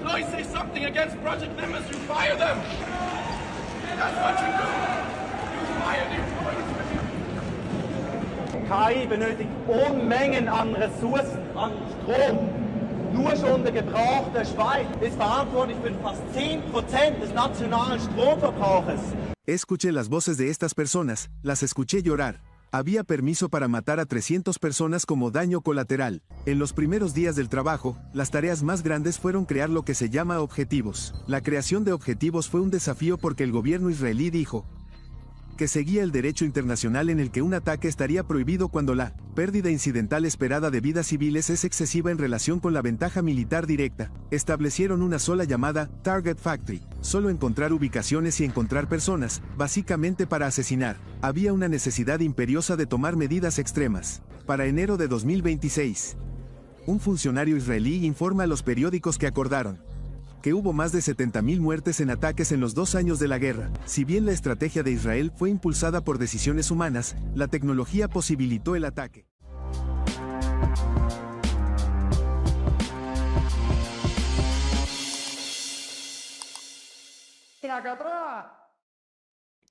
employees say something against project members, you fire them. That's what you do. You fire the employees. KI benötigt Unmengen an Ressourcen, an Strom. Nur schon der Gebrauch der Schweiz ist verantwortlich für fast 10% des nationalen Stromverbrauches. Escuché las voces de estas personas, las escuché llorar. Había permiso para matar a 300 personas como daño colateral. En los primeros días del trabajo, las tareas más grandes fueron crear lo que se llama objetivos. La creación de objetivos fue un desafío porque el gobierno israelí dijo que seguía el derecho internacional en el que un ataque estaría prohibido cuando la pérdida incidental esperada de vidas civiles es excesiva en relación con la ventaja militar directa. Establecieron una sola llamada Target Factory, solo encontrar ubicaciones y encontrar personas, básicamente para asesinar. Había una necesidad imperiosa de tomar medidas extremas. Para enero de 2026, un funcionario israelí informa a los periódicos que acordaron que hubo más de 70.000 muertes en ataques en los 2 años de la guerra. Si bien la estrategia de Israel fue impulsada por decisiones humanas, la tecnología posibilitó el ataque.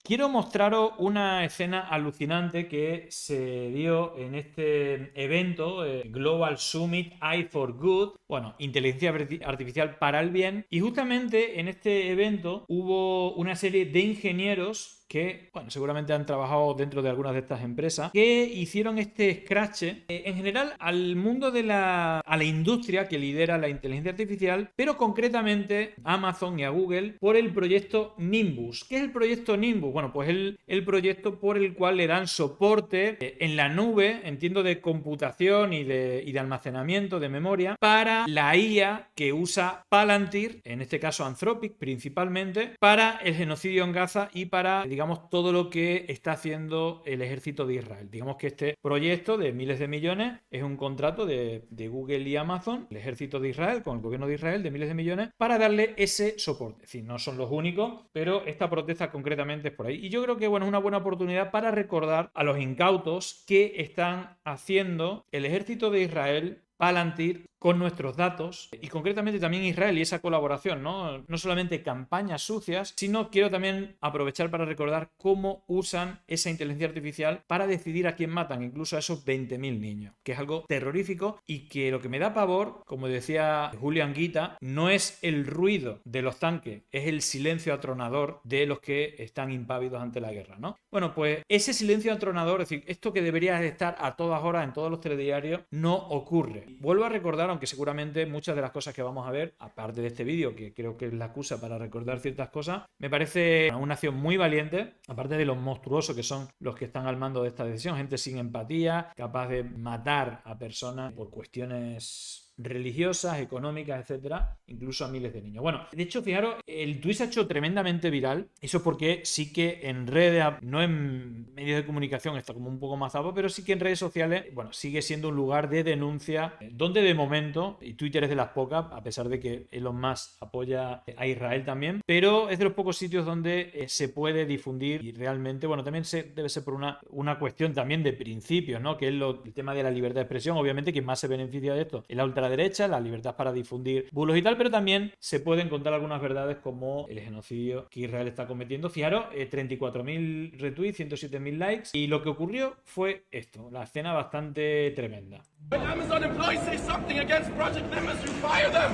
Quiero mostraros una escena alucinante que se dio en este evento, Global Summit AI for Good, bueno, inteligencia artificial para el bien, y justamente en este evento hubo una serie de ingenieros que, bueno, seguramente han trabajado dentro de algunas de estas empresas, que hicieron este escrache en general al mundo de a la industria que lidera la inteligencia artificial, pero concretamente a Amazon y a Google por el proyecto Nimbus. ¿Qué es el proyecto Nimbus? Bueno, pues el proyecto por el cual le dan soporte en la nube, entiendo, de computación y de almacenamiento de memoria para la IA que usa Palantir, en este caso Anthropic principalmente, para el genocidio en Gaza y para, digamos, todo lo que está haciendo el ejército de Israel. Digamos que este proyecto de miles de millones es un contrato de Google y Amazon, el ejército de Israel, con el gobierno de Israel, de miles de millones, para darle ese soporte. Es decir, no son los únicos, pero esta protesta concretamente es por ahí. Y yo creo que, bueno, es una buena oportunidad para recordar a los incautos que están haciendo el ejército de Israel, Palantir, con nuestros datos y concretamente también Israel y esa colaboración, ¿no? No solamente campañas sucias, sino quiero también aprovechar para recordar cómo usan esa inteligencia artificial para decidir a quién matan, incluso a esos 20.000 niños, que es algo terrorífico y que lo que me da pavor, como decía Julian Guita, no es el ruido de los tanques, es el silencio atronador de los que están impávidos ante la guerra, ¿no? Bueno, pues ese silencio atronador, es decir, esto que debería estar a todas horas en todos los telediarios, no ocurre. Vuelvo a recordar, aunque seguramente muchas de las cosas que vamos a ver, aparte de este vídeo, que creo que es la excusa para recordar ciertas cosas, me parece una acción muy valiente, aparte de los monstruosos que son los que están al mando de esta decisión, gente sin empatía, capaz de matar a personas por cuestiones religiosas, económicas, etcétera, incluso a miles de niños. Bueno, de hecho, fijaros, el tuit se ha hecho tremendamente viral. Eso es porque sí que en redes, no en medios de comunicación, está como un poco más zapo, pero sí que en redes sociales, bueno, sigue siendo un lugar de denuncia, donde de momento, y Twitter es de las pocas, a pesar de que Elon Musk apoya a Israel también, pero es de los pocos sitios donde se puede difundir y realmente, bueno, también debe ser por una cuestión también de principios, ¿no? Que es el tema de la libertad de expresión. Obviamente, quien más se beneficia de esto es la ultraderecha, la libertad para difundir bulos y tal, pero también se pueden contar algunas verdades como el genocidio que Israel está cometiendo. Fijaros, 34.000 retweets, 107.000 likes, y lo que ocurrió fue esto, la escena bastante tremenda. When Amazon employees say something against project members, you fire them.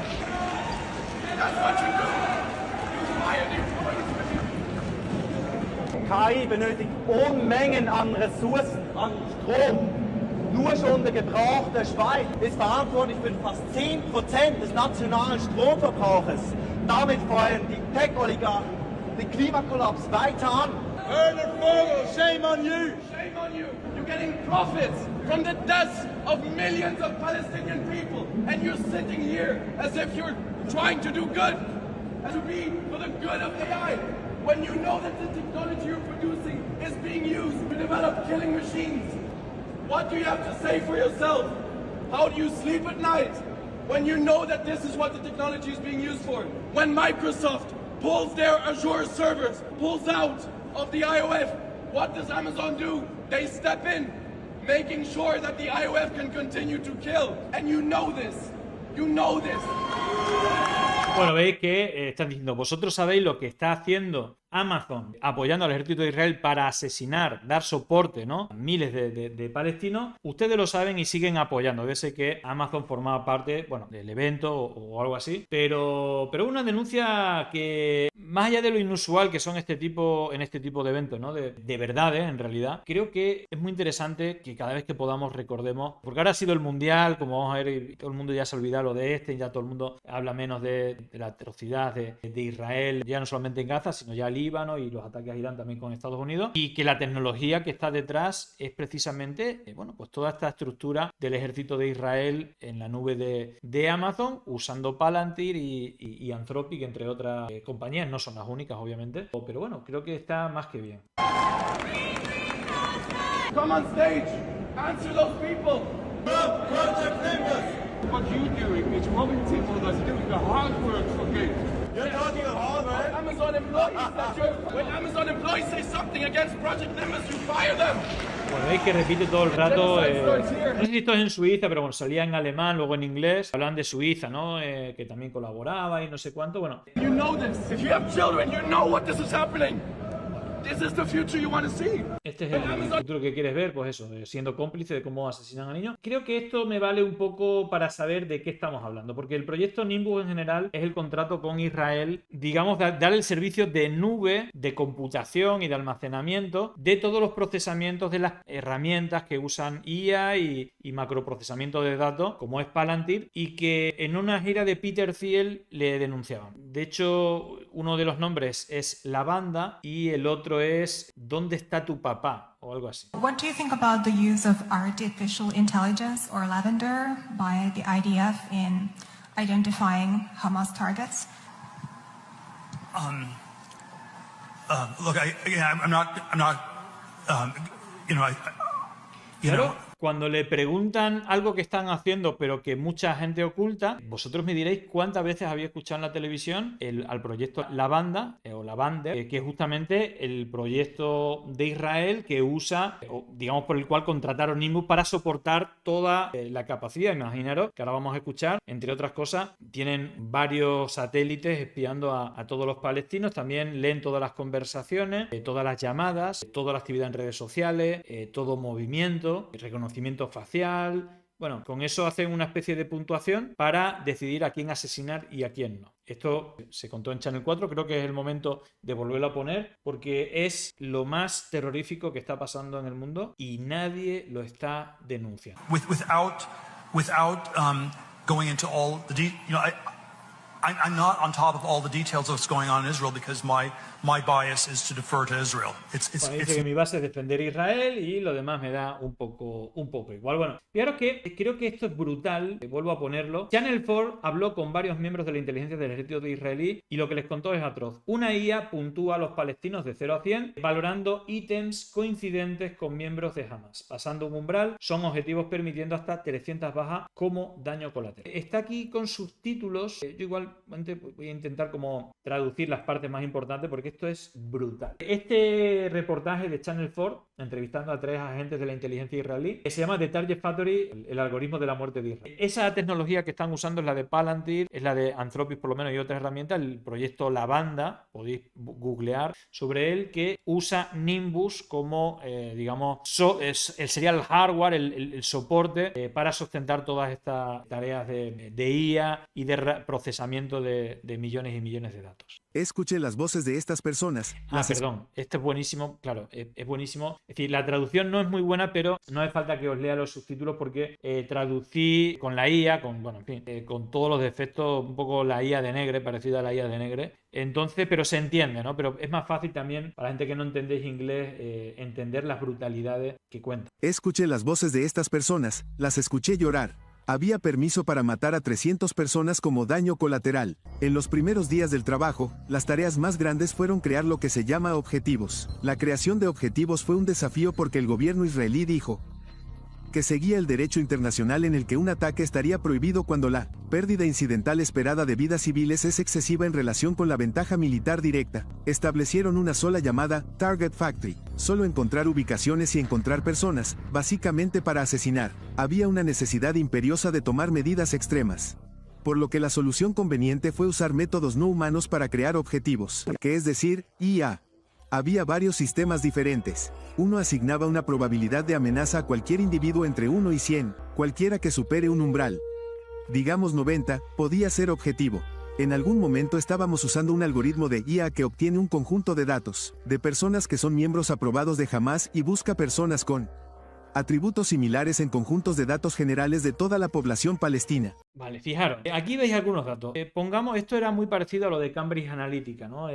That's what you do. You fire the employees. KI benötigt Unmengen an Ressourcen, an Strom. Nur schon der Gebrauch der Schweiz ist verantwortlich für fast 10% des nationalen Stromverbrauches. Damit feuern die Tech-Oligarchen den Klimakollaps weiter an. Werner Vogel, shame on you! Shame on you! You're getting profits from the deaths of millions of Palestinian people, and you're sitting here as if you're trying to do good, and to be for the good of AI, when you know that the technology you're producing is being used to develop killing machines. What do you have to say for yourself? How do you sleep at night when you know that this is what the technology is being used for? When Microsoft pulls their Azure servers, pulls out of the IOF, what does Amazon do? They step in, making sure that the IOF can continue to kill. And you know this. You know this. Bueno, veis que están diciendo, vosotros sabéis lo que está haciendo Amazon apoyando al ejército de Israel para asesinar, dar soporte, ¿no?, a miles de palestinos. Ustedes lo saben y siguen apoyando. Debe ser que Amazon formaba parte, bueno, del evento o algo así. Pero una denuncia que, más allá de lo inusual que son en este tipo de eventos, ¿no?, de verdades, en realidad, creo que es muy interesante que cada vez que podamos recordemos, porque ahora ha sido el Mundial, como vamos a ver, y todo el mundo ya se ha olvidado lo de y ya todo el mundo habla menos de la atrocidad de Israel, ya no solamente en Gaza, sino ya Líbano y los ataques a Irán también con Estados Unidos, y que la tecnología que está detrás es precisamente, bueno, pues toda esta estructura del ejército de Israel en la nube de Amazon, usando Palantir y Anthropic, entre otras compañías. No son las únicas, obviamente, pero bueno, creo que está más que bien. Come on stage, answer those people. Project Nimbus. What you doing is robbing people that's doing the hard work for good. You're talking of hard work? Amazon employees when Amazon employees say something against Project Nimbus, you fire them. Bueno, veis que repite todo el rato, no sé si esto es en Suiza, pero bueno, salía en alemán, luego en inglés, hablan de Suiza, ¿no?, que también colaboraba y no sé cuánto, bueno. You know this. If you have children, you know what this is happening. This is the future you want to see. Este es el futuro que quieres ver, pues eso, siendo cómplice de cómo asesinan a niños. Creo que esto me vale un poco para saber de qué estamos hablando, porque el proyecto Nimbus en general es el contrato con Israel, digamos, dar el servicio de nube, de computación y de almacenamiento de todos los procesamientos de las herramientas que usan IA y macroprocesamiento de datos, como es Palantir, y que en una gira de Peter Thiel le denunciaban. De hecho, uno de los nombres es Lavanda y el otro es ¿Dónde está tu papá?, o algo así. What do you think about the use of artificial intelligence or Lavender by the IDF in identifying Hamas targets? Look, I'm not, Claro, cuando le preguntan algo que están haciendo pero que mucha gente oculta, vosotros me diréis cuántas veces habéis escuchado en la televisión al proyecto Lavanda o Lavander, que es justamente el proyecto de Israel que usa, digamos, por el cual contrataron Nimbus para soportar toda la capacidad. Imaginaros que ahora vamos a escuchar, entre otras cosas, tienen varios satélites espiando a todos los palestinos, también leen todas las conversaciones, todas las llamadas, toda la actividad en redes sociales, todo movimiento, reconocimiento facial. Bueno, con eso hacen una especie de puntuación para decidir a quién asesinar y a quién no. Esto se contó en Channel 4, creo que es el momento de volverlo a poner porque es lo más terrorífico que está pasando en el mundo y nadie lo está denunciando. Without going into all the I'm not on top of all the details of what's going on in Israel because my bias is to defer to Israel. Bueno, dice que mi base es defender Israel y lo demás me da un poco igual. Bueno, fijaros que creo que esto es brutal, vuelvo a ponerlo. Channel 4 habló con varios miembros de la inteligencia del ejército de israelí y lo que les contó es atroz. Una IA puntúa a los palestinos de 0 a 100 valorando ítems coincidentes con miembros de Hamas. Pasando un umbral, son objetivos permitiendo hasta 300 bajas como daño colateral. Está aquí con subtítulos. Yo igual voy a intentar como traducir las partes más importantes porque esto es brutal. Este reportaje de Channel 4, entrevistando a 3 agentes de la inteligencia israelí, que se llama The Target Factory, el algoritmo de la muerte de Israel. Esa tecnología que están usando es la de Palantir, es la de Anthropic por lo menos y otras herramientas, el proyecto Lavanda, podéis googlear sobre él, que usa Nimbus como, digamos, sería el hardware, el soporte para sustentar todas estas tareas de IA y de procesamiento de millones y millones de datos. Escuche las voces de estas personas. Perdón, este es buenísimo, claro, es buenísimo. Es decir, la traducción no es muy buena, pero no hace falta que os lea los subtítulos porque traducí con la IA, con todos los defectos, un poco la IA de Negre, parecida a la IA de Negre. Entonces, pero se entiende, ¿no? Pero es más fácil también para la gente que no entendéis inglés entender las brutalidades que cuentan. Escuché las voces de estas personas, las escuché llorar. Había permiso para matar a 300 personas como daño colateral. En los primeros días del trabajo, las tareas más grandes fueron crear lo que se llama objetivos. La creación de objetivos fue un desafío porque el gobierno israelí dijo que seguía el derecho internacional en el que un ataque estaría prohibido cuando la pérdida incidental esperada de vidas civiles es excesiva en relación con la ventaja militar directa. Establecieron una sola llamada Target Factory, solo encontrar ubicaciones y encontrar personas, básicamente para asesinar. Había una necesidad imperiosa de tomar medidas extremas. por lo que la solución conveniente fue usar métodos no humanos para crear objetivos, que es decir, IA. Había varios sistemas diferentes. Uno asignaba una probabilidad de amenaza a cualquier individuo entre 1 y 100, cualquiera que supere un umbral. Digamos 90, podía ser objetivo. En algún momento estábamos usando un algoritmo de IA que obtiene un conjunto de datos, de personas que son miembros aprobados de Hamas y busca personas con atributos similares en conjuntos de datos generales de toda la población palestina. Vale, fijaros, aquí veis algunos datos. Pongamos, esto era muy parecido a lo de Cambridge Analytica, ¿no?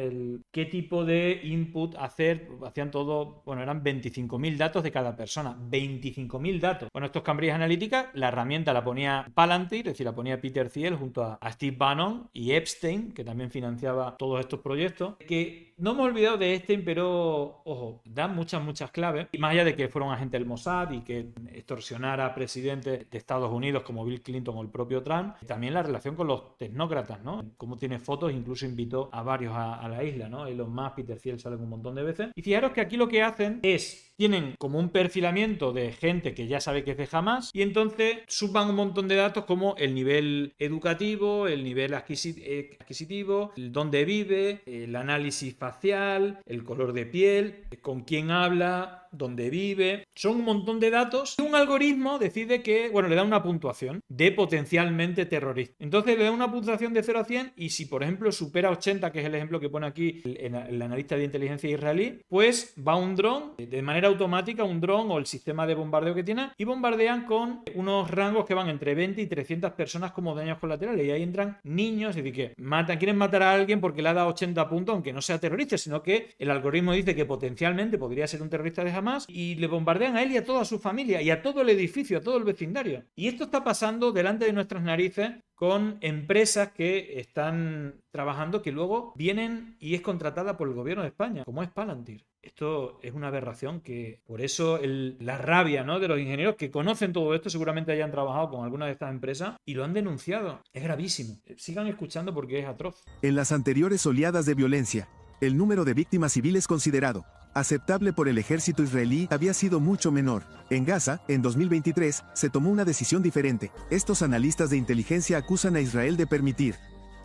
Qué tipo de input hacer, hacían todo, bueno, eran 25.000 datos de cada persona, 25.000 datos. Bueno, esto es Cambridge Analytica, la herramienta la ponía Palantir, es decir, la ponía Peter Thiel junto a Steve Bannon y Epstein, que también financiaba todos estos proyectos, que no hemos olvidado de Epstein, pero, ojo, dan muchas claves, y más allá de que fueron agentes del Mossad y que extorsionara a presidentes de Estados Unidos como Bill Clinton o el propio Trump, también la relación con los tecnócratas, ¿no? Como tiene fotos, incluso invitó a varios a la isla, ¿no? Elon Musk, Peter Thiel salen un montón de veces. Y fijaros que aquí lo que hacen es, tienen como un perfilamiento de gente que ya sabe que es de Hamas y entonces suban un montón de datos como el nivel educativo, el nivel adquisitivo, el dónde vive, el análisis facial, el color de piel, con quién habla, dónde vive. Son un montón de datos y un algoritmo decide que, bueno, le da una puntuación de potencialmente terrorista. Entonces le da una puntuación de 0 a 100 y si, por ejemplo, supera 80, que es el ejemplo que pone aquí el analista de inteligencia israelí, pues va un dron, de manera automática, un dron o el sistema de bombardeo que tiene, y bombardean con unos rangos que van entre 20 y 300 personas como daños colaterales. Y ahí entran niños, es decir, que quieren matar a alguien porque le ha dado 80 puntos, aunque no sea terrorista, sino que el algoritmo dice que potencialmente podría ser un terrorista de Hamas y le bombardean a él y a toda su familia y a todo el edificio, a todo el vecindario. Y esto está pasando delante de nuestras narices con empresas que están trabajando que luego vienen y es contratada por el gobierno de España, como es Palantir. Esto es una aberración que, por eso la rabia, ¿no?, de los ingenieros que conocen todo esto, seguramente hayan trabajado con alguna de estas empresas y lo han denunciado. Es gravísimo. Sigan escuchando porque es atroz. En las anteriores oleadas de violencia, el número de víctimas civiles considerado aceptable por el ejército israelí había sido mucho menor. En Gaza, en 2023, se tomó una decisión diferente. Estos analistas de inteligencia acusan a Israel de permitir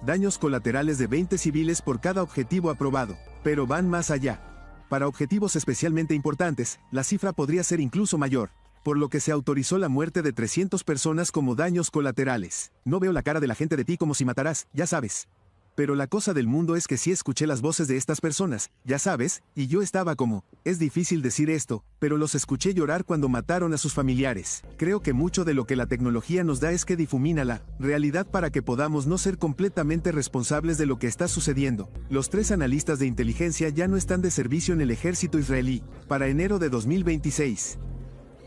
daños colaterales de 20 civiles por cada objetivo aprobado, pero van más allá. Para objetivos especialmente importantes, la cifra podría ser incluso mayor, por lo que se autorizó la muerte de 300 personas como daños colaterales. No veo la cara de la gente de ti como si matarás, ya sabes. Pero la cosa del mundo es que sí escuché las voces de estas personas, ya sabes, y yo estaba como, es difícil decir esto, pero los escuché llorar cuando mataron a sus familiares. Creo que mucho de lo que la tecnología nos da es que difumina la realidad para que podamos no ser completamente responsables de lo que está sucediendo. Los 3 analistas de inteligencia ya no están de servicio en el ejército israelí. Para enero de 2026,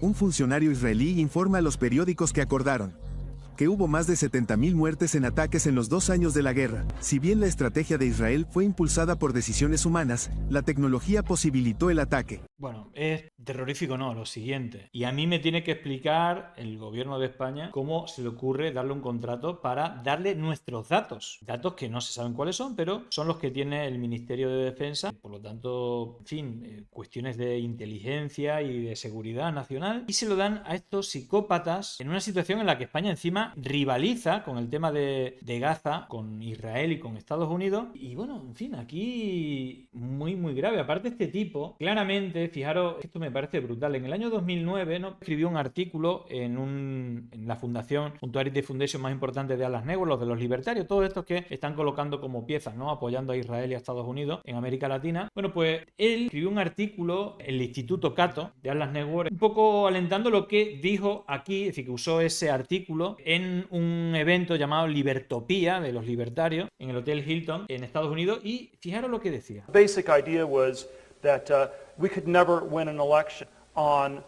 un funcionario israelí informa a los periódicos que acordaron que hubo más de 70.000 muertes en ataques en los 2 años de la guerra. Si bien la estrategia de Israel fue impulsada por decisiones humanas, la tecnología posibilitó el ataque. Bueno, es terrorífico, no, lo siguiente. Y a mí me tiene que explicar el gobierno de España cómo se le ocurre darle un contrato para darle nuestros datos. Datos que no se saben cuáles son, pero son los que tiene el Ministerio de Defensa. Por lo tanto, en fin, cuestiones de inteligencia y de seguridad nacional. Y se lo dan a estos psicópatas en una situación en la que España encima rivaliza con el tema de Gaza, con Israel y con Estados Unidos. Y bueno, en fin, aquí muy grave. Aparte, este tipo, claramente, fijaros, esto me parece brutal. En el año 2009, ¿no?, escribió un artículo en la fundación, un Charity Foundation más importante de Dallas Network, los de los libertarios, todos estos que están colocando como piezas, ¿no?, apoyando a Israel y a Estados Unidos en América Latina. Bueno, pues él escribió un artículo en el Instituto Cato de Dallas Network, un poco alentando lo que dijo aquí, es decir, que usó ese artículo en un evento llamado Libertopía de los libertarios en el Hotel Hilton en Estados Unidos, y fijaros lo que decía. The basic idea was that we could never win an election on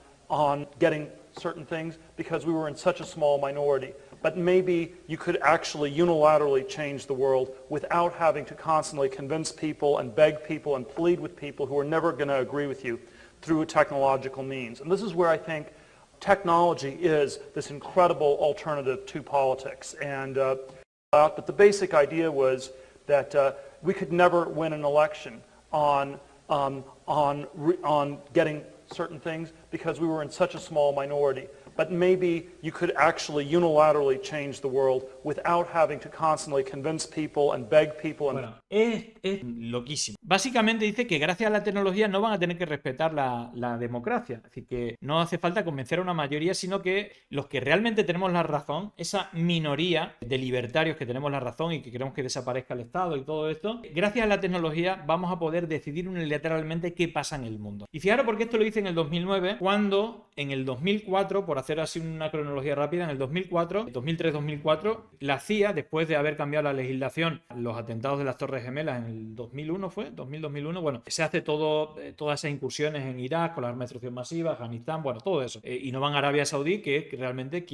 getting certain things because we were in such a small minority. But maybe you could actually unilaterally change the world without having to constantly convince people and beg people and plead with people who are never going to agree with you through technological means. And this is where I think technology is this incredible alternative to politics. But the basic idea was that we could never win an election on getting certain things because we were in such a small minority. But maybe you could actually unilaterally change the world without having to constantly convince people and beg people. And Bueno, es loquísimo. Básicamente dice que gracias a la tecnología no van a tener que respetar la democracia. Es decir, que no hace falta convencer a una mayoría, sino que los que realmente tenemos la razón, esa minoría de libertarios que tenemos la razón y que queremos que desaparezca el Estado y todo esto, gracias a la tecnología vamos a poder decidir unilateralmente qué pasa en el mundo. Y fijaros porque esto lo hice en el 2009, cuando en el 2004, por hacer así una cronología rápida, en el 2004, 2003-2004, la CIA, después de haber cambiado la legislación, los atentados de las Torres Gemelas en el 2001, ¿fue? 2000-2001, bueno, se hace todas esas incursiones en Irak con la arma de destrucción masiva, Afganistán, bueno, todo eso. Y no van a Arabia Saudí, que es realmente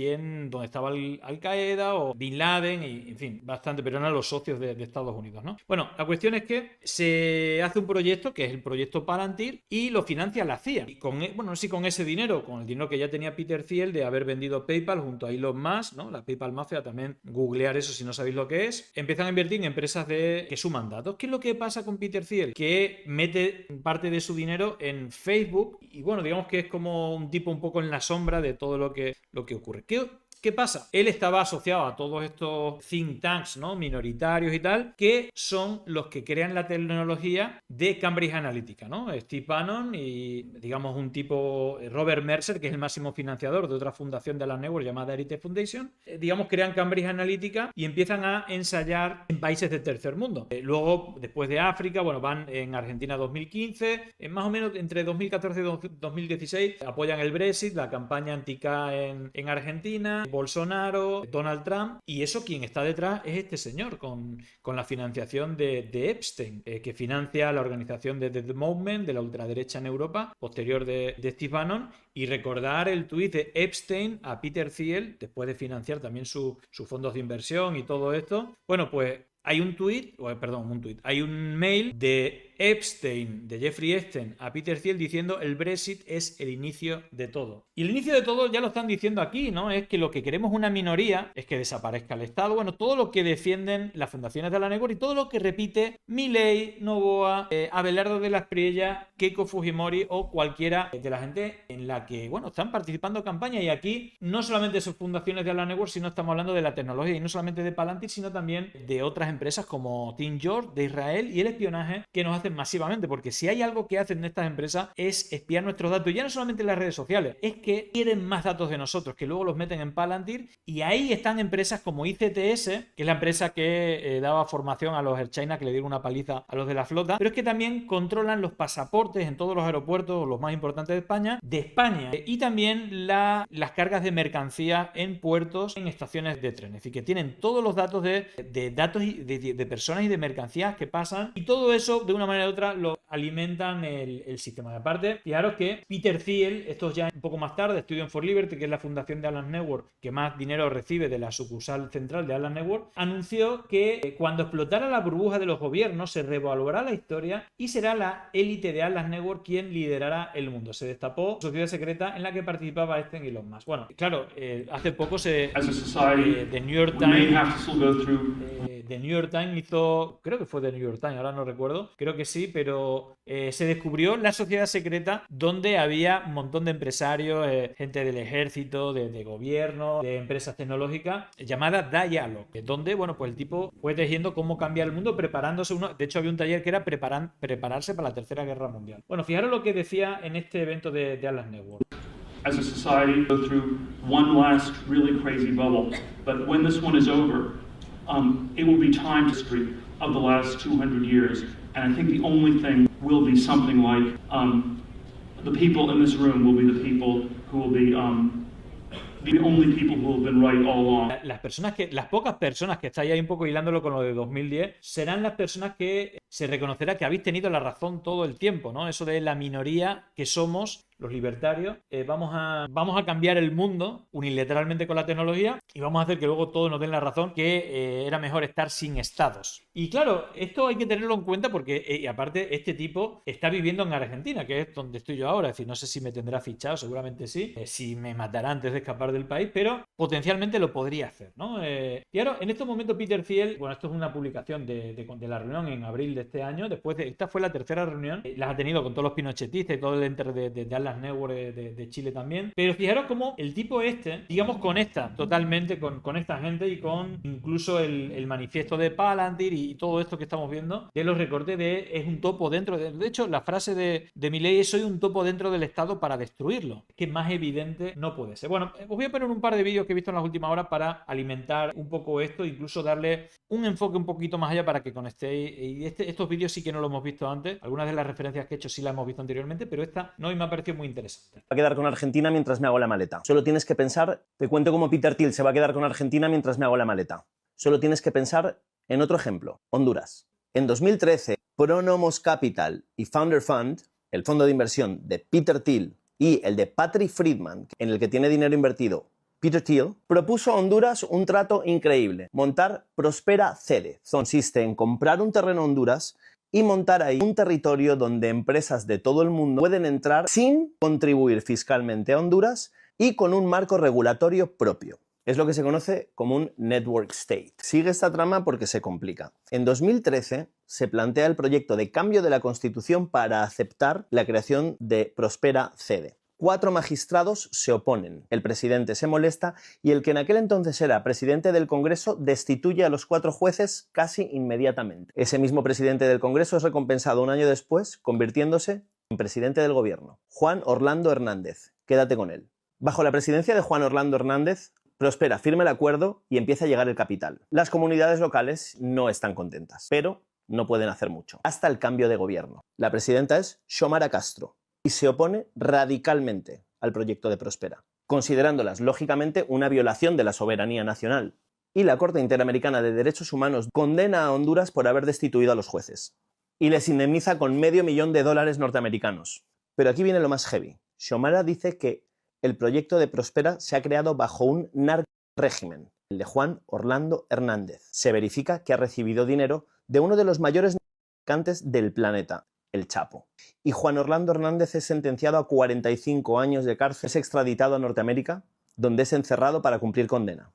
donde estaba Al-Qaeda o Bin Laden, y en fin, bastante, pero eran los socios de Estados Unidos, ¿no? Bueno, la cuestión es que se hace un proyecto, que es el proyecto Palantir, y lo financia la CIA. Y no sé si con ese dinero, con el dinero que ya tenía Peter Thiel de haber vendido PayPal junto a Elon Musk, ¿no? La PayPal Mafia, también googlear eso si no sabéis lo que es. Empiezan a invertir en empresas que suman datos. ¿Qué es lo que pasa con Peter Thiel? Que mete parte de su dinero en Facebook y bueno, digamos que es como un tipo un poco en la sombra de todo lo que ocurre. ¿Qué pasa? Él estaba asociado a todos estos think tanks, ¿no? Minoritarios y tal, que son los que crean la tecnología de Cambridge Analytica, ¿no? Steve Bannon y, digamos, un tipo, Robert Mercer, que es el máximo financiador de otra fundación de la network llamada Heritage Foundation, digamos, crean Cambridge Analytica y empiezan a ensayar en países del tercer mundo. Luego, después de África, bueno, van en Argentina 2015, más o menos entre 2014 y 2016, apoyan el Brexit, la campaña anti-K en Argentina, Bolsonaro, Donald Trump, y eso quien está detrás es este señor con la financiación de Epstein, que financia la organización de The Movement, de la ultraderecha en Europa, posterior de Steve Bannon. Y recordar el tuit de Epstein a Peter Thiel, después de financiar también sus fondos de inversión y todo esto. Bueno, pues hay hay un mail de Epstein, de Jeffrey Epstein, a Peter Thiel diciendo el Brexit es el inicio de todo. Y el inicio de todo ya lo están diciendo aquí, ¿no? Es que lo que queremos una minoría es que desaparezca el Estado. Bueno, todo lo que defienden las fundaciones de la network y todo lo que repite Milei, Noboa, Abelardo de la Espriella, Keiko Fujimori o cualquiera de la gente en la que, bueno, están participando en campaña. Y aquí no solamente son fundaciones de la network, sino estamos hablando de la tecnología y no solamente de Palantir, sino también de otras empresas como Team George de Israel y el espionaje que nos hacen masivamente, porque si hay algo que hacen estas empresas es espiar nuestros datos, y ya no solamente en las redes sociales, es que quieren más datos de nosotros, que luego los meten en Palantir, y ahí están empresas como ICTS, que es la empresa que daba formación a los Air China, que le dieron una paliza a los de la flota, pero es que también controlan los pasaportes en todos los aeropuertos, los más importantes de España, y también las cargas de mercancías en puertos, en estaciones de tren, es decir, que tienen todos los datos de datos de personas y de mercancías que pasan, y todo eso de una manera u otra lo alimentan el sistema. Y aparte, fijaros que Peter Thiel, esto es ya un poco más tarde, Student for Liberty, que es la fundación de Atlas Network que más dinero recibe de la sucursal central de Atlas Network, anunció que cuando explotara la burbuja de los gobiernos se reevaluará la historia y será la élite de Atlas Network quien liderará el mundo. Se destapó sociedad secreta en la que participaba Epstein y Elon Musk. Bueno, claro, hace poco The New York Times hizo, creo que fue The New York Times, ahora no recuerdo, creo que sí, pero se descubrió la sociedad secreta donde había un montón de empresarios, gente del ejército, de gobierno, de empresas tecnológicas, llamada Dialog, donde, bueno, pues el tipo fue tejiendo cómo cambiar el mundo, preparándose de hecho había un taller que era prepararse para la Tercera Guerra Mundial. Bueno, fijaros lo que decía en este evento de Atlas Network. As a society, go through one last really crazy bubble, but when this one is over, it will be time history of the last 200 years, and I think the only thing will be something like the people in this room will be the people who will be the only people who have been right all along. Las pocas personas que estáis ahí un poco hilándolo con lo de 2010 serán las personas que se reconocerá que habéis tenido la razón todo el tiempo, ¿no? Eso de la minoría que somos los libertarios, vamos a cambiar el mundo unilateralmente con la tecnología y vamos a hacer que luego todos nos den la razón que era mejor estar sin estados. Y claro, esto hay que tenerlo en cuenta porque, aparte, este tipo está viviendo en Argentina, que es donde estoy yo ahora. Es decir, no sé si me tendrá fichado, seguramente sí, si me matará antes de escapar del país, pero potencialmente lo podría hacer, ¿no? Y ahora, en estos momentos, Peter Thiel, bueno, esto es una publicación de la reunión en abril de este año, esta fue la tercera reunión, las ha tenido con todos los pinochetistas y todo el enter de Atlas las networks de Chile también. Pero fijaros cómo el tipo este, digamos, conecta totalmente con esta gente y con incluso el manifiesto de Palantir y todo esto que estamos viendo de los recortes de es un topo dentro de hecho, la frase de Milei es soy un topo dentro del Estado para destruirlo. Que más evidente no puede ser. Bueno, os voy a poner un par de vídeos que he visto en las últimas horas para alimentar un poco esto, incluso darle un enfoque un poquito más allá para que conectéis. Y estos vídeos sí que no lo hemos visto antes. Algunas de las referencias que he hecho sí las hemos visto anteriormente, pero esta no, y me ha parecido muy interesante. Va a quedar con Argentina mientras me hago la maleta. Solo tienes que pensar, te cuento cómo Peter Thiel se va a quedar con Argentina mientras me hago la maleta. Solo tienes que pensar en otro ejemplo, Honduras. En 2013, Pronomos Capital y Founder Fund, el fondo de inversión de Peter Thiel y el de Patrick Friedman, en el que tiene dinero invertido Peter Thiel, propuso a Honduras un trato increíble: montar Prospera Cede. Consiste en comprar un terreno en Honduras y montar ahí un territorio donde empresas de todo el mundo pueden entrar sin contribuir fiscalmente a Honduras y con un marco regulatorio propio. Es lo que se conoce como un network state. Sigue esta trama porque se complica. En 2013 se plantea el proyecto de cambio de la Constitución para aceptar la creación de Prospera Cede. 4 magistrados se oponen, el presidente se molesta y el que en aquel entonces era presidente del Congreso destituye a los 4 jueces casi inmediatamente. Ese mismo presidente del Congreso es recompensado un año después, convirtiéndose en presidente del gobierno. Juan Orlando Hernández. Quédate con él. Bajo la presidencia de Juan Orlando Hernández, Prospera firma el acuerdo y empieza a llegar el capital. Las comunidades locales no están contentas, pero no pueden hacer mucho. Hasta el cambio de gobierno. La presidenta es Xiomara Castro y se opone radicalmente al proyecto de Prospera, considerándolas, lógicamente, una violación de la soberanía nacional. Y la Corte Interamericana de Derechos Humanos condena a Honduras por haber destituido a los jueces y les indemniza con $500,000 norteamericanos. Pero aquí viene lo más heavy. Xiomara dice que el proyecto de Prospera se ha creado bajo un narcorégimen, el de Juan Orlando Hernández. Se verifica que ha recibido dinero de uno de los mayores narcotraficantes del planeta, el Chapo. Y Juan Orlando Hernández es sentenciado a 45 años de cárcel, es extraditado a Norteamérica, donde es encerrado para cumplir condena.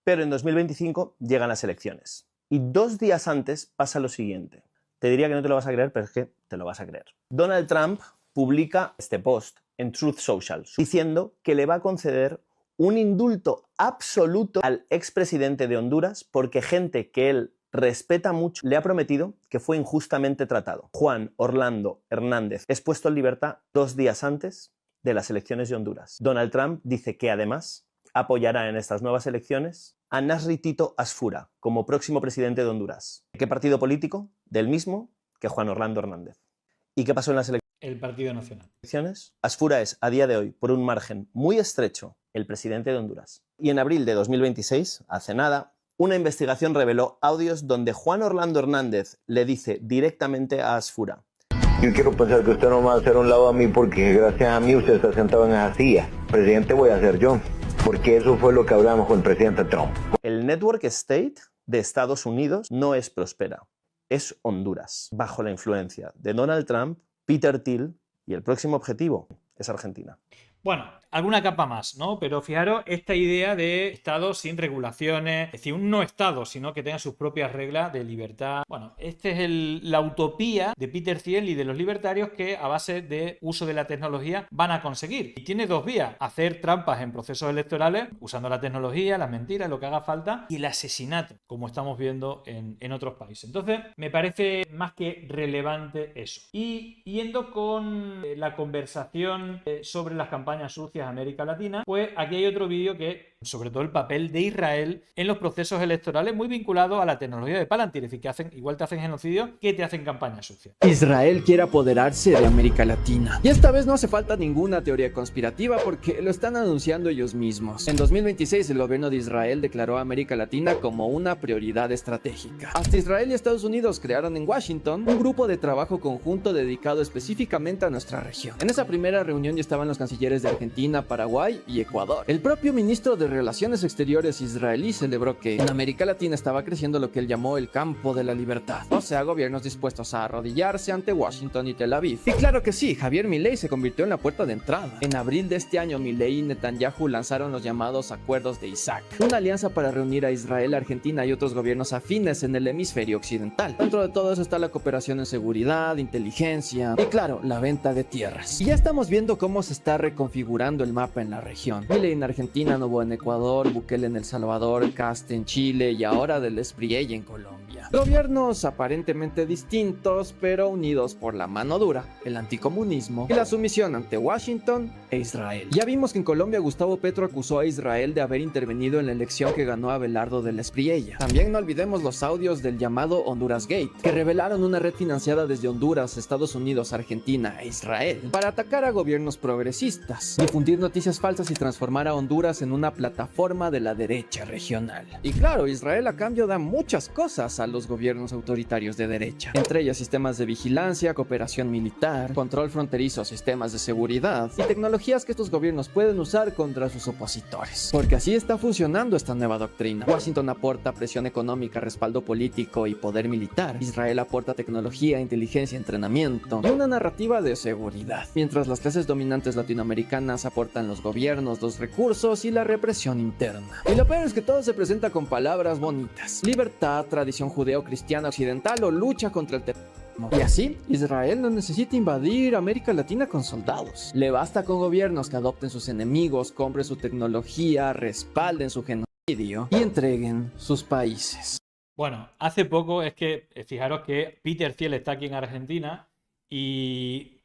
Pero en 2025 llegan las elecciones. Y 2 días antes pasa lo siguiente. Te diría que no te lo vas a creer, pero es que te lo vas a creer. Donald Trump publica este post en Truth Social, diciendo que le va a conceder un indulto absoluto al expresidente de Honduras porque gente que él respeta mucho le ha prometido que fue injustamente tratado. Juan Orlando Hernández es puesto en libertad 2 días antes de las elecciones de Honduras. Donald Trump dice que además apoyará en estas nuevas elecciones a Nasri Tito Asfura como próximo presidente de Honduras. ¿Qué partido político? Del mismo que Juan Orlando Hernández. ¿Y qué pasó en las elecciones? El Partido Nacional. Asfura es, a día de hoy, por un margen muy estrecho, el presidente de Honduras. Y en abril de 2026, hace nada, una investigación reveló audios donde Juan Orlando Hernández le dice directamente a Asfura: yo quiero pensar que usted no va a hacer un lado a mí porque gracias a mí usted está sentado en esa silla. Presidente voy a ser yo, porque eso fue lo que hablamos con el presidente Trump. El network state de Estados Unidos no es Prospera, es Honduras, bajo la influencia de Donald Trump, Peter Thiel, y el próximo objetivo es Argentina. Bueno, alguna capa más, ¿no? Pero fijaros esta idea de Estado sin regulaciones, es decir, un no Estado, sino que tenga sus propias reglas de libertad. Bueno, esta es la utopía de Peter Thiel y de los libertarios que a base de uso de la tecnología van a conseguir. Y tiene 2 vías: hacer trampas en procesos electorales usando la tecnología, las mentiras, lo que haga falta, y el asesinato, como estamos viendo en otros países. Entonces, me parece más que relevante eso. Y yendo con la conversación sobre las campañas sucias a América Latina, pues aquí hay otro vídeo que, sobre todo el papel de Israel en los procesos electorales, muy vinculado a la tecnología de Palantir, es decir, que igual te hacen genocidio que te hacen campañas sucias. Israel quiere apoderarse de América Latina. Y esta vez no hace falta ninguna teoría conspirativa porque lo están anunciando ellos mismos. En 2026 el gobierno de Israel declaró a América Latina como una prioridad estratégica. Hasta Israel y Estados Unidos crearon en Washington un grupo de trabajo conjunto dedicado específicamente a nuestra región. En esa primera reunión ya estaban los cancilleres de Argentina, Paraguay y Ecuador. El propio ministro de de Relaciones Exteriores israelí celebró que en América Latina estaba creciendo lo que él llamó el campo de la libertad, o sea, gobiernos dispuestos a arrodillarse ante Washington y Tel Aviv. Y claro que sí, Javier Milei se convirtió en la puerta de entrada. En abril de este año, Milei y Netanyahu lanzaron los llamados Acuerdos de Isaac, una alianza para reunir a Israel, Argentina y otros gobiernos afines en el hemisferio occidental. Dentro de todo eso está la cooperación en seguridad, inteligencia y claro, la venta de tierras. Y ya estamos viendo cómo se está reconfigurando el mapa en la región. Milei en Argentina, Noboa en Ecuador, Bukele en El Salvador, Kast en Chile y ahora del Espriella en Colombia. Gobiernos aparentemente distintos, pero unidos por la mano dura, el anticomunismo y la sumisión ante Washington e Israel. Ya vimos que en Colombia Gustavo Petro acusó a Israel de haber intervenido en la elección que ganó Abelardo del Espriella. También no olvidemos los audios del llamado Honduras Gate, que revelaron una red financiada desde Honduras, Estados Unidos, Argentina e Israel para atacar a gobiernos progresistas, difundir noticias falsas y transformar a Honduras en una plataforma de la derecha regional. Y claro, Israel a cambio da muchas cosas a los gobiernos autoritarios de derecha, entre ellas sistemas de vigilancia, cooperación militar, control fronterizo, sistemas de seguridad y tecnologías que estos gobiernos pueden usar contra sus opositores. Porque así está funcionando esta nueva doctrina. Washington aporta presión económica, respaldo político y poder militar. Israel aporta tecnología, inteligencia, entrenamiento y una narrativa de seguridad, mientras las clases dominantes latinoamericanas aportan los gobiernos, los recursos y la represión interna. Y lo peor es que todo se presenta con palabras bonitas: libertad, tradición judeo-cristiana occidental o lucha contra el terrorismo. Y así, Israel no necesita invadir América Latina con soldados. Le basta con gobiernos que adopten sus enemigos, compren su tecnología, respalden su genocidio y entreguen sus países. Bueno, hace poco es que, fijaros que Peter Thiel está aquí en Argentina y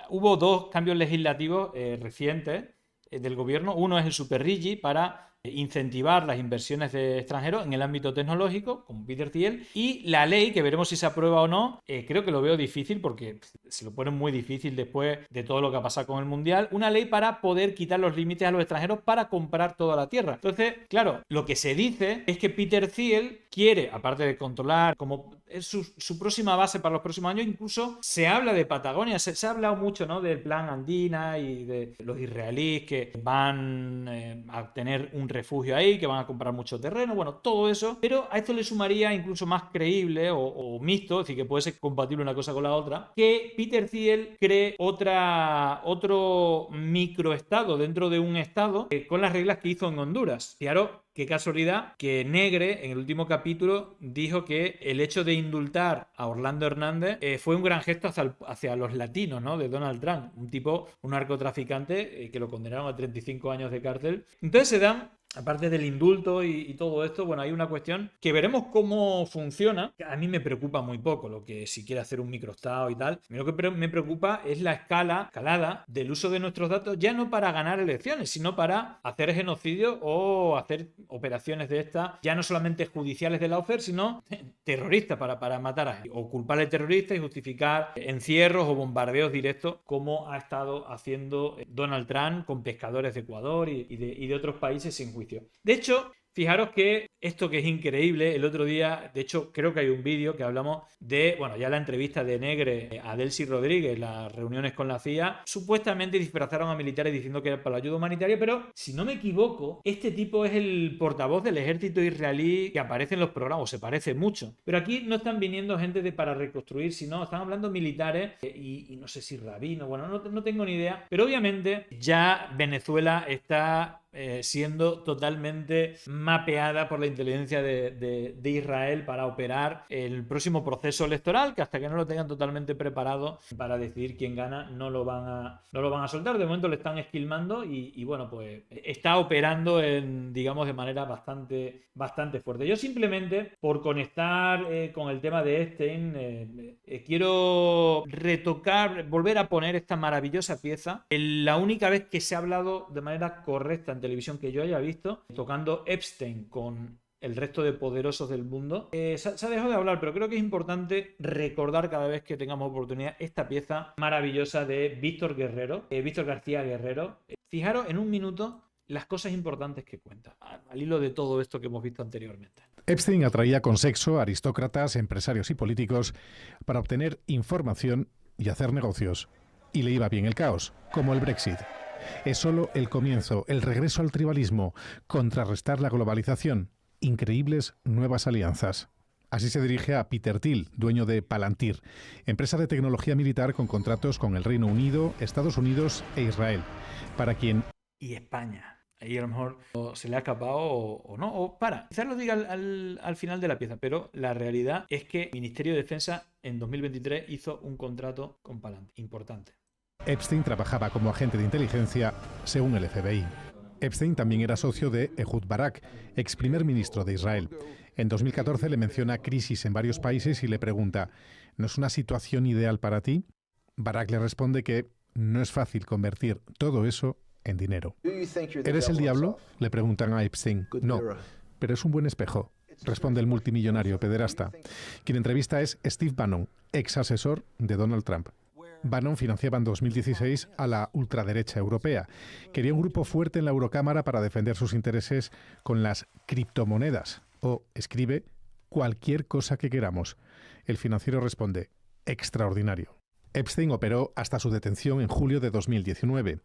hubo dos cambios legislativos recientes del gobierno. Uno es el Super Rigi para incentivar las inversiones de extranjeros en el ámbito tecnológico, como Peter Thiel, y la ley, que veremos si se aprueba o no, creo que lo veo difícil porque se lo ponen muy difícil después de todo lo que ha pasado con el Mundial, una ley para poder quitar los límites a los extranjeros para comprar toda la tierra. Entonces, claro, lo que se dice es que Peter Thiel quiere, aparte de controlar, como es su próxima base para los próximos años, incluso se habla de Patagonia, se ha hablado mucho, ¿no?, del plan Andina y de los israelíes que van a tener un refugio ahí, que van a comprar mucho terreno, bueno, todo eso, pero a esto le sumaría incluso más creíble o mixto, es decir, que puede ser compatible una cosa con la otra, que Peter Thiel cree otro microestado dentro de un estado con las reglas que hizo en Honduras. Fijaros qué casualidad que Negre en el último capítulo dijo que el hecho de indultar a Orlando Hernández fue un gran gesto hacia los latinos, ¿no?, de Donald Trump, un narcotraficante que lo condenaron a 35 años de cárcel. Entonces se dan, aparte del indulto y todo esto, bueno, hay una cuestión que veremos cómo funciona. A mí me preocupa muy poco lo que si quiere hacer un microestado y tal. Lo que me preocupa es la escalada del uso de nuestros datos, ya no para ganar elecciones, sino para hacer genocidio o hacer operaciones de estas, ya no solamente judiciales de la OFER, sino terroristas para matar a gente, o culpar al terrorista y justificar encierros o bombardeos directos, como ha estado haciendo Donald Trump con pescadores de Ecuador y de otros países sin juicio. De hecho, fijaros que esto que es increíble, el otro día, de hecho, creo que hay un vídeo que hablamos de, bueno, ya la entrevista de Negre a Delcy Rodríguez, las reuniones con la CIA, supuestamente disfrazaron a militares diciendo que era para la ayuda humanitaria, pero si no me equivoco, este tipo es el portavoz del ejército israelí que aparece en los programas, o se parece mucho. Pero aquí no están viniendo gente para reconstruir, sino están hablando militares y no sé si rabinos, bueno, no tengo ni idea, pero obviamente ya Venezuela está siendo totalmente mapeada por la inteligencia de Israel para operar el próximo proceso electoral, que hasta que no lo tengan totalmente preparado para decidir quién gana, no lo van a soltar. De momento le están esquilmando y bueno, pues está operando digamos, de manera bastante fuerte. Yo simplemente, por conectar con el tema de Epstein, quiero volver a poner esta maravillosa pieza. La única vez que se ha hablado de manera correcta en televisión que yo haya visto, tocando Epstein con el resto de poderosos del mundo, se ha dejado de hablar, pero creo que es importante recordar cada vez que tengamos oportunidad esta pieza maravillosa de Víctor García Guerrero. Fijaros en un minuto las cosas importantes que cuenta, al hilo de todo esto que hemos visto anteriormente. Epstein atraía con sexo a aristócratas, empresarios y políticos para obtener información y hacer negocios. Y le iba bien el caos, como el Brexit. Es solo el comienzo, el regreso al tribalismo, contrarrestar la globalización, increíbles nuevas alianzas. Así se dirige a Peter Thiel, dueño de Palantir, empresa de tecnología militar con contratos con el Reino Unido, Estados Unidos e Israel, para quien... Y España. Ahí a lo mejor se le ha escapado o no, o para. Quizás lo diga al final de la pieza, pero la realidad es que el Ministerio de Defensa en 2023 hizo un contrato con Palantir importante. Epstein trabajaba como agente de inteligencia según el FBI. Epstein también era socio de Ehud Barak, ex primer ministro de Israel. En 2014 le menciona crisis en varios países y le pregunta, ¿no es una situación ideal para ti? Barak le responde que no es fácil convertir todo eso en dinero. ¿Eres el diablo?, le preguntan a Epstein. No, pero es un buen espejo, responde el multimillonario pederasta. Quien entrevista es Steve Bannon, ex asesor de Donald Trump. Bannon financiaba en 2016 a la ultraderecha europea. Quería un grupo fuerte en la Eurocámara para defender sus intereses con las criptomonedas. O escribe cualquier cosa que queramos. El financiero responde, extraordinario. Epstein operó hasta su detención en julio de 2019.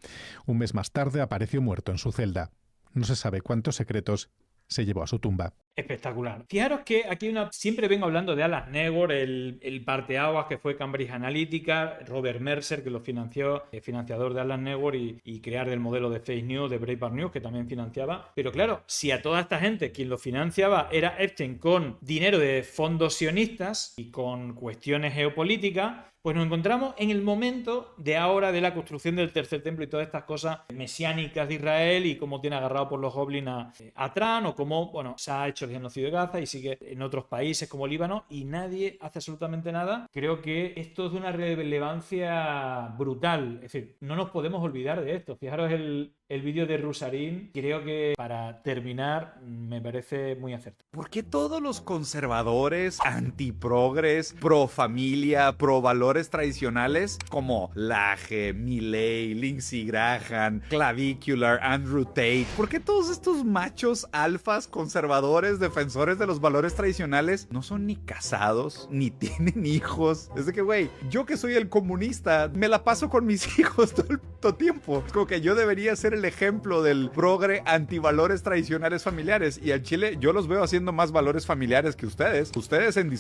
Un mes más tarde apareció muerto en su celda. No se sabe cuántos secretos se llevó a su tumba. Espectacular. Fijaros que aquí siempre vengo hablando de Alan Newell, el parteaguas que fue Cambridge Analytica, Robert Mercer, que lo financió, financiador de Alan Newell y crear del modelo de fake news, de Breitbart News, que también financiaba. Pero claro, si a toda esta gente quien lo financiaba era Epstein con dinero de fondos sionistas y con cuestiones geopolíticas, pues nos encontramos en el momento de ahora de la construcción del tercer templo y todas estas cosas mesiánicas de Israel y cómo tiene agarrado por los goblins a Trump, o cómo, bueno, se ha hecho el genocidio de Gaza y sigue en otros países como Líbano y nadie hace absolutamente nada. Creo que esto es de una relevancia brutal. Es decir, no nos podemos olvidar de esto. Fijaros el vídeo de Rusarín, creo que para terminar me parece muy acertado. ¿Por qué todos los conservadores, antiprogres, pro familia, pro valores tradicionales como Laje, Milley, Lindsey Graham, Clavicular, Andrew Tate, por qué todos estos machos alfas conservadores, defensores de los valores tradicionales, no son ni casados, ni tienen hijos? Es de que, güey, yo que soy el comunista, me la paso con mis hijos todo el tiempo. Es como que yo debería ser el ejemplo del progre antivalores tradicionales familiares, y al Chile yo los veo haciendo más valores familiares que ustedes en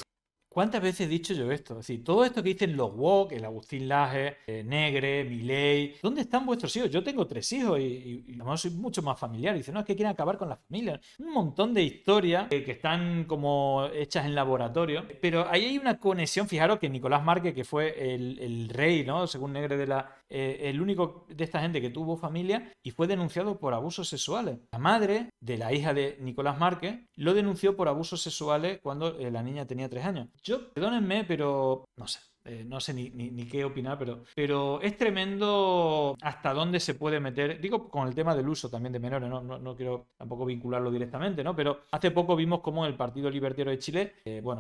¿Cuántas veces he dicho yo esto? Es decir, todo esto que dicen los woke, el Agustín Laje, Negre, Milley, ¿dónde están vuestros hijos? Yo tengo 3 hijos y a lo mejor soy mucho más familiar. Dicen, no, es que quieren acabar con la familia. Un montón de historias que están como hechas en laboratorio. Pero ahí hay una conexión. Fijaros que Nicolás Márquez, que fue el rey, ¿no?, según Negre, el único de esta gente que tuvo familia y fue denunciado por abusos sexuales. La madre de la hija de Nicolás Márquez lo denunció por abusos sexuales cuando la niña tenía 3 años. Yo, perdónenme, pero no sé. No sé ni qué opinar, pero es tremendo hasta dónde se puede meter. Digo, con el tema del uso también de menores, no quiero tampoco vincularlo directamente, ¿no? Pero hace poco vimos cómo en el Partido Libertario de Chile,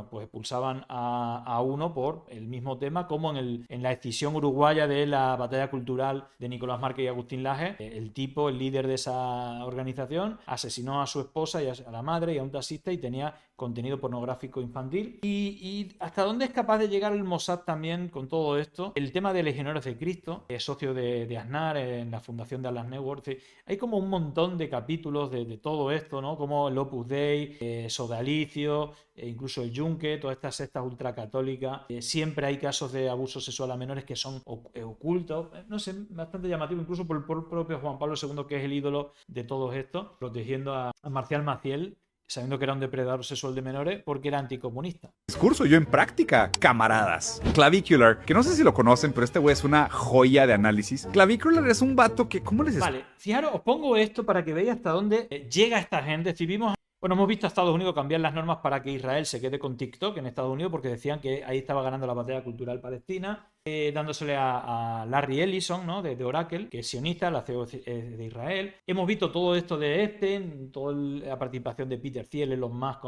pues expulsaban a uno por el mismo tema, como en la escisión uruguaya de la batalla cultural de Nicolás Márquez y Agustín Laje. El tipo, el líder de esa organización, asesinó a su esposa y a la madre y a un taxista y tenía contenido pornográfico infantil. Y hasta dónde es capaz de llegar el Mossad también con todo esto. El tema de Legionarios de Cristo, es socio de Aznar en la fundación de Alan Newell. Hay como un montón de capítulos de todo esto, ¿no? Como el Opus Dei, Sodalicio, incluso el Yunque, todas estas sectas ultracatólicas. Siempre hay casos de abuso sexual a menores que son ocultos. No sé, bastante llamativo, incluso por el propio Juan Pablo II, que es el ídolo de todos estos, protegiendo a Marcial Maciel, sabiendo que era un depredador sexual de menores porque era anticomunista. Discurso, yo en práctica, camaradas. Clavicular, que no sé si lo conocen, pero este güey es una joya de análisis. Clavicular es un vato que, ¿cómo les Vale, fijaros, os pongo esto para que veáis hasta dónde llega esta gente. Si vimos, bueno, hemos visto a Estados Unidos cambiar las normas para que Israel se quede con TikTok en Estados Unidos porque decían que ahí estaba ganando la batalla cultural palestina, dándosele a Larry Ellison, ¿no?, de Oracle, que es sionista, la CEO de Israel. Hemos visto todo esto de Epstein, toda la participación de Peter Thiel, Elon Musk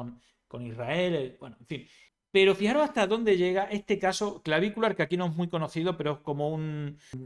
con Israel, bueno, en fin. Pero fijaros hasta dónde llega este caso Clavicular, que aquí no es muy conocido, pero es como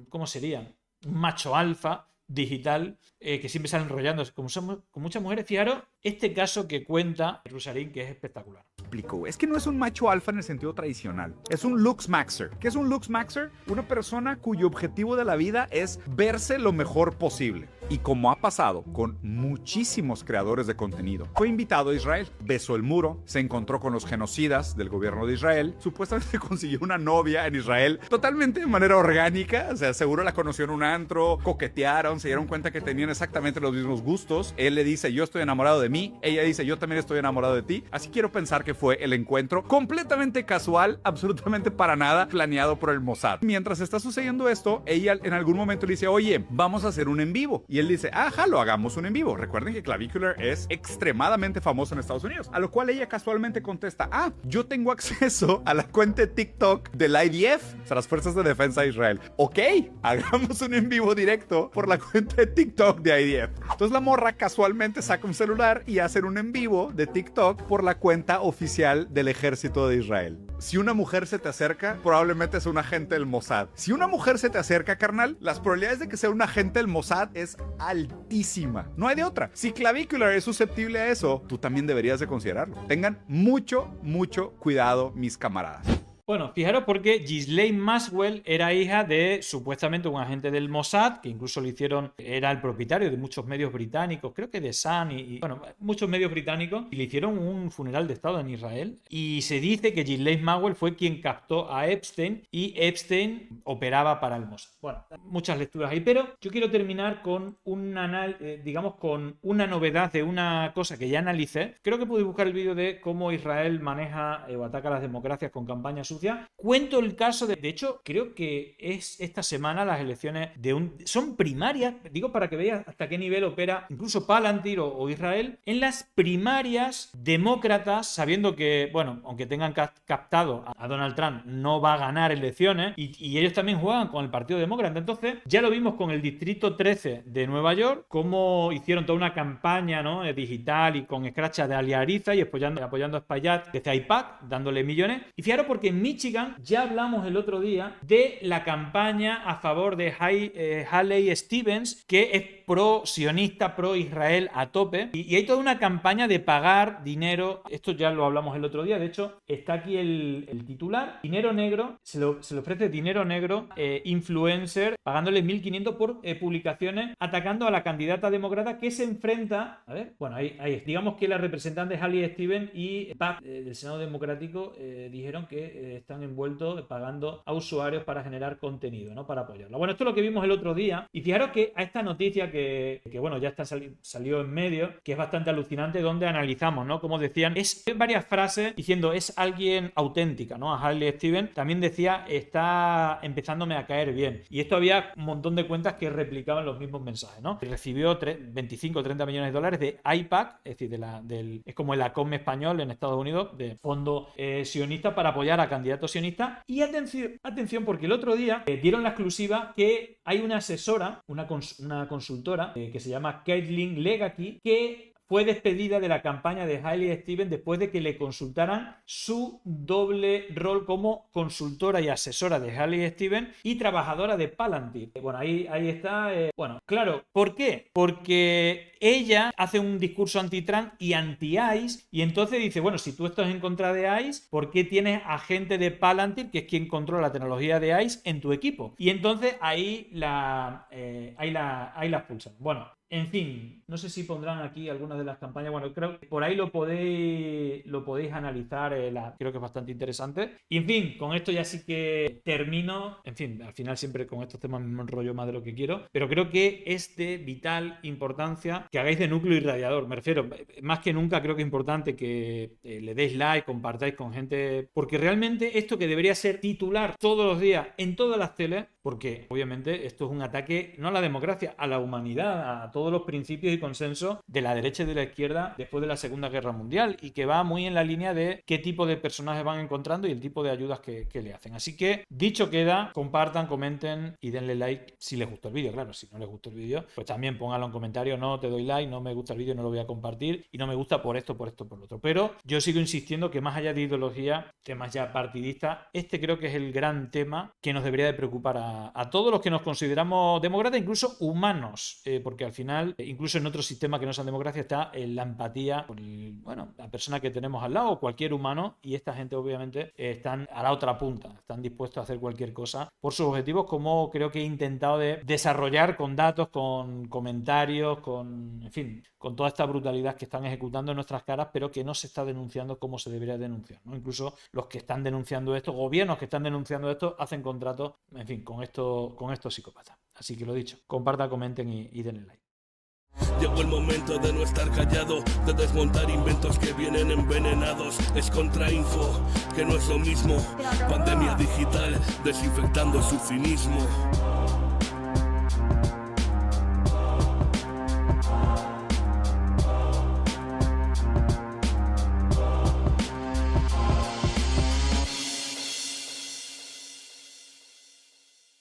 ¿cómo sería? Un macho alfa digital que siempre sale enrollándose con muchas mujeres. Fijaros este caso que cuenta Rusarín, que es espectacular. explico? Es que no es un macho alfa en el sentido tradicional. Es un looks maxer. ¿Qué es un looks maxer? Una persona cuyo objetivo de la vida es verse lo mejor posible. Y como ha pasado con muchísimos creadores de contenido, fue invitado a Israel, besó el muro, se encontró con los genocidas del gobierno de Israel, supuestamente consiguió una novia en Israel totalmente de manera orgánica, o sea, seguro la conoció en un antro, coquetearon, se dieron cuenta que tenían exactamente los mismos gustos. Él le dice, yo estoy enamorado de mí, ella dice, yo también estoy enamorado de ti. Así quiero pensar que fue el encuentro completamente casual, absolutamente para nada planeado por el Mossad. Mientras está sucediendo esto, ella en algún momento le dice, oye, vamos a hacer un en vivo. Y él dice, ajá, lo hagamos un en vivo. Recuerden que Clavicular es extremadamente famoso en Estados Unidos. A lo cual ella casualmente contesta, yo tengo acceso a la cuenta de TikTok del IDF, o sea, las Fuerzas de Defensa de Israel. Ok, hagamos un en vivo directo por la cuenta de TikTok de IDF. Entonces la morra casualmente saca un celular y hace un en vivo de TikTok por la cuenta oficial del ejército de Israel. Si una mujer se te acerca, probablemente es un agente del Mossad. Si una mujer se te acerca, carnal, las probabilidades de que sea un agente del Mossad es altísima. No hay de otra. Si Clavicular es susceptible a eso, tú también deberías de considerarlo. Tengan mucho cuidado, mis camaradas. Bueno, fijaros porque Ghislaine Maxwell era hija de supuestamente un agente del Mossad, que incluso lo hicieron, era el propietario de muchos medios británicos, creo que de Sun y bueno, muchos medios británicos, y le hicieron un funeral de estado en Israel. Y se dice que Ghislaine Maxwell fue quien captó a Epstein y Epstein operaba para el Mossad. Bueno, muchas lecturas ahí, pero yo quiero terminar con con una novedad de una cosa que ya analicé. Creo que podéis buscar el vídeo de cómo Israel maneja o ataca a las democracias con campañas sucias. Cuento el caso de hecho, creo que es esta semana las elecciones son primarias, digo para que veáis hasta qué nivel opera incluso Palantir o Israel. En las primarias demócratas, sabiendo que, bueno, aunque tengan captado a Donald Trump, no va a ganar elecciones y ellos también juegan con el Partido Demócrata. Entonces, ya lo vimos con el Distrito 13 de Nueva York, cómo hicieron toda una campaña, ¿no?, digital y con escracha de Ali Ariza y apoyando a Espaillat desde iPad, dándole millones. Y fijaros porque en Michigan ya hablamos el otro día de la campaña a favor de Haley Stevens, que es pro-sionista, pro-Israel a tope, y hay toda una campaña de pagar dinero. Esto ya lo hablamos el otro día, de hecho está aquí el titular: dinero negro, se le ofrece dinero negro, influencer, pagándole 1.500 por publicaciones, atacando a la candidata demócrata que se enfrenta, a ver, bueno, ahí es, digamos que la representante Haley Stevens y PAC del Senado Democrático dijeron que están envueltos pagando a usuarios para generar contenido, ¿no?, para apoyarla. Bueno, esto es lo que vimos el otro día, y fijaros que a esta noticia que bueno, ya salió en medio, que es bastante alucinante, donde analizamos, ¿no?, como decían, es varias frases diciendo es alguien auténtica, ¿no? A Haley Stevens también decía, está empezándome a caer bien, y esto había un montón de cuentas que replicaban los mismos mensajes, ¿no? Recibió 25 o 30 millones de dólares de IPAC, es decir, es como el ACOM español en Estados Unidos, de fondo sionista, para apoyar a candidatos sionistas. Y atención, porque el otro día dieron la exclusiva que hay una asesora, una consultora que se llama Caitlin Legacy, que fue despedida de la campaña de Haley Stevens después de que le consultaran su doble rol como consultora y asesora de Haley Stevens y trabajadora de Palantir. Bueno, ahí está. Bueno, claro, ¿por qué? Porque ella hace un discurso anti-Trump y anti-ICE, y entonces dice, bueno, si tú estás en contra de ICE, ¿por qué tienes a gente de Palantir, que es quien controla la tecnología de ICE, en tu equipo? Y entonces ahí la expulsan. Bueno, en fin, no sé si pondrán aquí algunas de las campañas. Bueno, creo que por ahí lo podéis analizar. Creo que es bastante interesante. Y en fin, con esto ya sí que termino. En fin, al final siempre con estos temas me enrollo más de lo que quiero. Pero creo que es de vital importancia que hagáis de núcleo irradiador. Me refiero, más que nunca creo que es importante que le deis like, compartáis con gente. Porque realmente esto que debería ser titular todos los días en todas las teles, porque obviamente esto es un ataque no a la democracia, a la humanidad, a todos los principios y consensos de la derecha y de la izquierda después de la Segunda Guerra Mundial, y que va muy en la línea de qué tipo de personajes van encontrando y el tipo de ayudas que le hacen. Así que, dicho queda, compartan, comenten y denle like si les gustó el vídeo. Claro, si no les gustó el vídeo, pues también pónganlo en comentario: no te doy like, no me gusta el vídeo, no lo voy a compartir, y no me gusta por esto, por lo otro. Pero yo sigo insistiendo que más allá de ideología, temas ya partidistas, este creo que es el gran tema que nos debería de preocupar a a todos los que nos consideramos demócratas, incluso humanos, porque al final, incluso en otros sistemas que no sean democracia, está la empatía por la persona que tenemos al lado, o cualquier humano, y esta gente obviamente están a la otra punta, están dispuestos a hacer cualquier cosa por sus objetivos, como creo que he intentado de desarrollar con datos, con comentarios, en fin, con toda esta brutalidad que están ejecutando en nuestras caras, pero que no se está denunciando como se debería denunciar, ¿no? Incluso los que están denunciando esto, gobiernos que están denunciando esto, hacen contratos, en fin, con estos psicópatas. Así que lo dicho, compartan, comenten y denle like. Llegó el momento de no estar callado, de desmontar inventos que vienen envenenados. Es contrainfo, que no es lo mismo. Pandemia digital, desinfectando su cinismo.